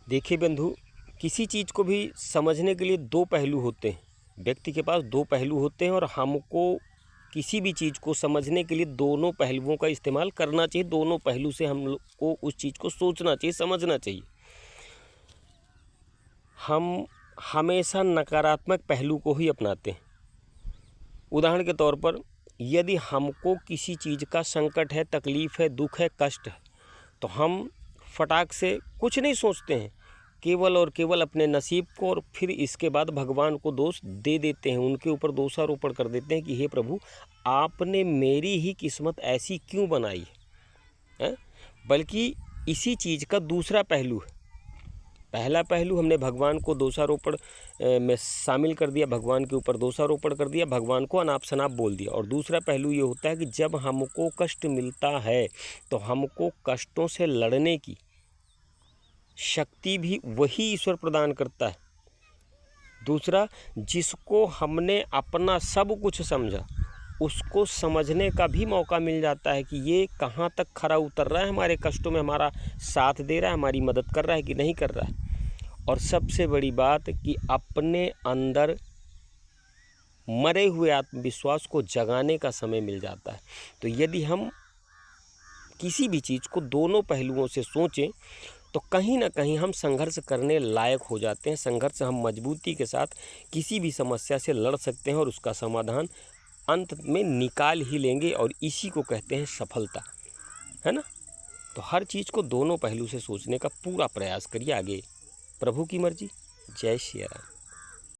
देखिए बंधु, किसी चीज़ को भी समझने के लिए दो पहलू होते हैं। व्यक्ति के पास दो पहलू होते हैं और हमको किसी भी चीज़ को समझने के लिए दोनों पहलुओं का इस्तेमाल करना चाहिए। दोनों पहलू से हम लोग को उस चीज़ को सोचना चाहिए, समझना चाहिए। हम हमेशा नकारात्मक पहलू को ही अपनाते हैं। उदाहरण के तौर पर, यदि हमको किसी चीज़ का संकट है, तकलीफ़ है, दुख है, कष्ट है, तो हम फटाक से कुछ नहीं सोचते हैं, केवल और केवल अपने नसीब को, और फिर इसके बाद भगवान को दोष दे देते हैं, उनके ऊपर दोषारोपण कर देते हैं कि हे प्रभु, आपने मेरी ही किस्मत ऐसी क्यों बनाई है। बल्कि इसी चीज़ का दूसरा पहलू है। पहला पहलू, हमने भगवान को दोषारोपण में शामिल कर दिया, भगवान के ऊपर दोषारोपण कर दिया, भगवान को अनाप शनाप बोल दिया। और दूसरा पहलू ये होता है कि जब हमको कष्ट मिलता है तो हमको कष्टों से लड़ने की शक्ति भी वही ईश्वर प्रदान करता है। दूसरा, जिसको हमने अपना सब कुछ समझा, उसको समझने का भी मौका मिल जाता है कि ये कहाँ तक खरा उतर रहा है, हमारे कष्टों में हमारा साथ दे रहा है, हमारी मदद कर रहा है कि नहीं कर रहा है। और सबसे बड़ी बात कि अपने अंदर मरे हुए आत्मविश्वास को जगाने का समय मिल जाता है। तो यदि हम किसी भी चीज़ को दोनों पहलुओं से सोचें तो कहीं ना कहीं हम संघर्ष करने लायक हो जाते हैं। संघर्ष हम मजबूती के साथ किसी भी समस्या से लड़ सकते हैं और उसका समाधान अंत में निकाल ही लेंगे, और इसी को कहते हैं सफलता, है ना। तो हर चीज़ को दोनों पहलू से सोचने का पूरा प्रयास करिए। आगे प्रभु की मर्जी। जय श्री राम।